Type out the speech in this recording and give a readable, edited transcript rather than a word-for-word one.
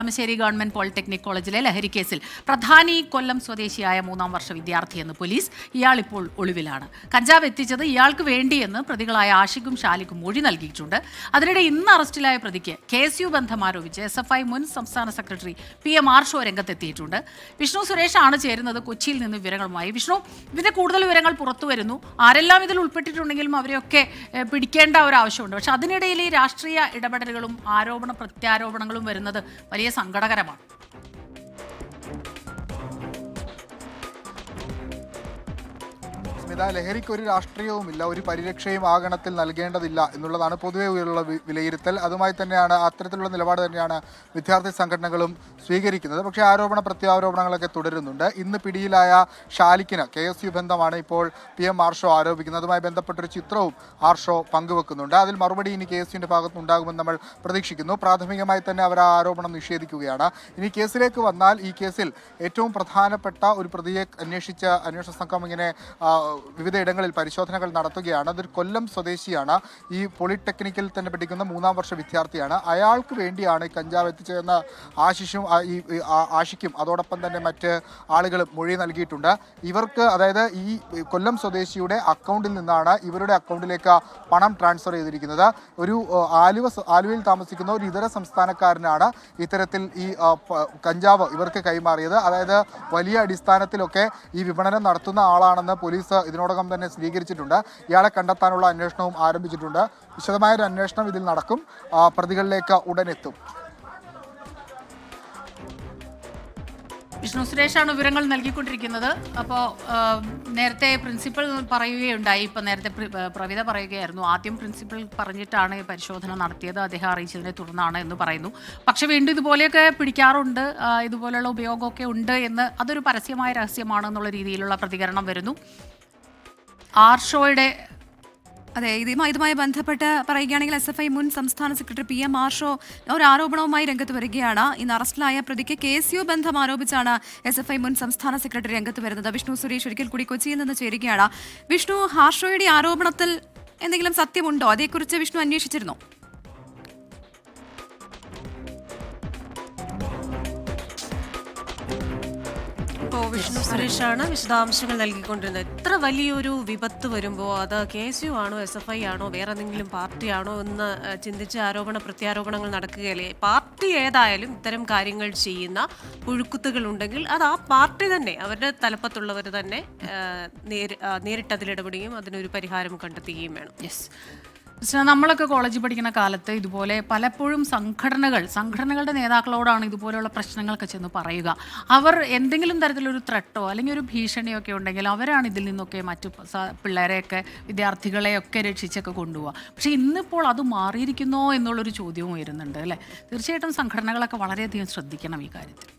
Kalamassery government polytechnic കോളേജിലെ ലഹരി കേസിൽ പ്രധാനി കൊല്ലം സ്വദേശിയായ 3-ാം വർഷ വിദ്യാർത്ഥിയെന്ന് പോലീസ്. ഇയാൾ ഇപ്പോൾ ഒളിവിലാണ്. കഞ്ചാവ് എത്തിച്ചത് ഇയാൾക്ക് വേണ്ടിയെന്ന് പ്രതികളായ ആഷിഖും ഷാലിഖും മൊഴി നൽകിയിട്ടുണ്ട്. അതിനിടെ ഇന്ന് അറസ്റ്റിലായ പ്രതിക്ക് KSU ബന്ധം ആരോപിച്ച് SFI മുൻ സംസ്ഥാന സെക്രട്ടറി PM ആർഷോ രംഗത്തെത്തിയിട്ടുണ്ട്. വിഷ്ണു സുരേഷാണ് ചേരുന്നത് കൊച്ചിയിൽ നിന്ന് വിവരങ്ങളുമായി. വിഷ്ണു, ഇതിന്റെ കൂടുതൽ വിവരങ്ങൾ പുറത്തു വരുന്നു. ആരെല്ലാം ഇതിൽ ഉൾപ്പെട്ടിട്ടുണ്ടെങ്കിലും അവരെയൊക്കെ പിടിക്കേണ്ട ഒരു ആവശ്യമുണ്ട്. പക്ഷെ അതിനിടയിൽ ഈ രാഷ്ട്രീയ ഇടപെടലുകളും പ്രത്യാരോപണങ്ങളും വരുന്നത് വലിയ സങ്കടകരമാണ്. ലഹരിക്ക് ഒരു രാഷ്ട്രീയവുമില്ല, ഒരു പരിരക്ഷയും ആ ഗണത്തിൽ നൽകേണ്ടതില്ല എന്നുള്ളതാണ് പൊതുവെ ഉള്ള വിലയിരുത്തൽ. അതുമായി തന്നെയാണ് അത്തരത്തിലുള്ള നിലപാട് തന്നെയാണ് വിദ്യാർത്ഥി സംഘടനകളും സ്വീകരിക്കുന്നത്. പക്ഷേ പ്രത്യാരോപണങ്ങളൊക്കെ തുടരുന്നുണ്ട്. ഇന്ന് പിടിയിലായ ഷാലിക്കിന് KSU ബന്ധമാണ് ഇപ്പോൾ PM ആർഷോ ആരോപിക്കുന്നത്. അതുമായി ബന്ധപ്പെട്ടൊരു ചിത്രവും ആർഷോ പങ്കുവെക്കുന്നുണ്ട്. അതിൽ മറുപടി ഇനി KSUവിൻ്റെ ഭാഗത്തുനിന്നുണ്ടാകുമെന്ന് നമ്മൾ പ്രതീക്ഷിക്കുന്നു. പ്രാഥമികമായി തന്നെ അവർ ആ ആരോപണം നിഷേധിക്കുകയാണ്. ഇനി കേസിലേക്ക് വന്നാൽ ഈ കേസിൽ ഏറ്റവും പ്രധാനപ്പെട്ട ഒരു പ്രതിയെ അന്വേഷിച്ച അന്വേഷണ സംഘം ഇങ്ങനെ വിവിധ ഇടങ്ങളിൽ പരിശോധനകൾ നടത്തുകയാണ്. അതൊരു കൊല്ലം സ്വദേശിയാണ്. ഈ പോളിടെക്നിക്കിൽ തന്നെ പഠിക്കുന്ന 3-ാം വർഷ വിദ്യാർത്ഥിയാണ്. അയാൾക്ക് വേണ്ടിയാണ് ഈ കഞ്ചാവ് എത്തിച്ചതെന്ന് ആഷിക്കും അതോടൊപ്പം തന്നെ മറ്റ് ആളുകളും മൊഴി നൽകിയിട്ടുണ്ട്. ഇവർക്ക്, അതായത് ഈ കൊല്ലം സ്വദേശിയുടെ അക്കൗണ്ടിൽ നിന്നാണ് ഇവരുടെ അക്കൗണ്ടിലേക്ക് പണം ട്രാൻസ്ഫർ ചെയ്തിരിക്കുന്നത്. ഒരു ആലുവയിൽ താമസിക്കുന്ന ഒരു ഇതര സംസ്ഥാനക്കാരനാണ് ഇത്തരത്തിൽ ഈ കഞ്ചാവ് ഇവർക്ക് കൈമാറിയത്. അതായത് വലിയ അടിസ്ഥാനത്തിലൊക്കെ ഈ വിപണനം നടത്തുന്ന ആളാണെന്ന് പോലീസ് ഇതിനോടകം തന്നെ സ്ഥിരീകരിച്ചിട്ടുണ്ട്. ഇയാളെ കണ്ടെത്താനുള്ള അന്വേഷണവും ആരംഭിച്ചിട്ടുണ്ട്. വിശദമായൊരു അന്വേഷണം ഇതിൽ നടക്കും. പ്രതികളിലേക്ക് ഉടനെത്തും. വിഷ്ണു സുരേഷാണ് വിവരങ്ങൾ നൽകിക്കൊണ്ടിരിക്കുന്നത്. അപ്പോൾ നേരത്തെ പ്രിൻസിപ്പൽ പറയുകയുണ്ടായി, ഇപ്പം നേരത്തെ പ്രവിത പറയുകയായിരുന്നു, ആദ്യം പ്രിൻസിപ്പൽ പറഞ്ഞിട്ടാണ് പരിശോധന നടത്തിയത്, അദ്ദേഹം അറിയിച്ചതിനെ തുടർന്നാണ് എന്ന് പറയുന്നു. പക്ഷെ വീണ്ടും ഇതുപോലെയൊക്കെ പിടിക്കാറുണ്ട്, ഇതുപോലെയുള്ള ഉപയോഗമൊക്കെ ഉണ്ട് എന്ന്, അതൊരു പരസ്യമായ രഹസ്യമാണ് എന്നുള്ള രീതിയിലുള്ള പ്രതികരണം വരുന്നു. ആർഷോയുടെ അതെ, ഇതുമായി ബന്ധപ്പെട്ട് പറയുകയാണെങ്കിൽ SFI മുൻ സംസ്ഥാന സെക്രട്ടറി PM ആർഷോ ഒരു ആരോപണവുമായി രംഗത്ത് വരികയാണ്. ഇന്ന് അറസ്റ്റിലായ പ്രതിക്ക് KSU ബന്ധം ആരോപിച്ചാണ് SFI മുൻ സംസ്ഥാന സെക്രട്ടറി രംഗത്ത് വരുന്നത്. വിഷ്ണു സുരേഷ് ഒരിക്കൽ കൂടി കൊച്ചിയിൽ നിന്ന് ചേരുകയാണ്. വിഷ്ണു, ആർഷോയുടെ ആരോപണത്തിൽ എന്തെങ്കിലും സത്യമുണ്ടോ? അതേക്കുറിച്ച് വിഷ്ണു അന്വേഷിച്ചിരുന്നോ? വിഷ്ണു സുരേഷാണ് വിശദാംശങ്ങൾ നൽകിക്കൊണ്ടിരുന്നത്. എത്ര വലിയൊരു വിപത്ത് വരുമ്പോൾ അത് KSU ആണോ SFI ആണോ വേറെ എന്തെങ്കിലും പാർട്ടിയാണോ എന്ന് ചിന്തിച്ച് പ്രത്യാരോപണങ്ങൾ നടക്കുകയല്ലേ. പാർട്ടി ഏതായാലും ഇത്തരം കാര്യങ്ങൾ ചെയ്യുന്ന പുഴുക്കുത്തുകൾ ഉണ്ടെങ്കിൽ അത് ആ പാർട്ടി തന്നെ, അവരുടെ തലപ്പത്തുള്ളവർ തന്നെ നേരിട്ട് അതിലിടപെടുകയും അതിനൊരു പരിഹാരം കണ്ടെത്തുകയും വേണം. യെസ്, നമ്മളൊക്കെ കോളേജിൽ പഠിക്കുന്ന കാലത്ത് ഇതുപോലെ പലപ്പോഴും സംഘടനകളുടെ നേതാക്കളോടാണ് ഇതുപോലെയുള്ള പ്രശ്നങ്ങളൊക്കെ ചെന്ന് പറയുക. അവർ എന്തെങ്കിലും തരത്തിലൊരു ത്രട്ടോ അല്ലെങ്കിൽ ഒരു ഭീഷണിയോ ഒക്കെ ഉണ്ടെങ്കിൽ അവരാണ് ഇതിൽ നിന്നൊക്കെ മറ്റു പിള്ളേരെയൊക്കെ, വിദ്യാർത്ഥികളെയൊക്കെ രക്ഷിച്ചൊക്കെ കൊണ്ടുപോവുക. പക്ഷേ ഇന്നിപ്പോൾ അത് മാറിയിരിക്കുന്നോ എന്നുള്ളൊരു ചോദ്യവും വരുന്നുണ്ട് അല്ലേ. തീർച്ചയായിട്ടും സംഘടനകളൊക്കെ വളരെയധികം ശ്രദ്ധിക്കണം ഈ കാര്യത്തിൽ.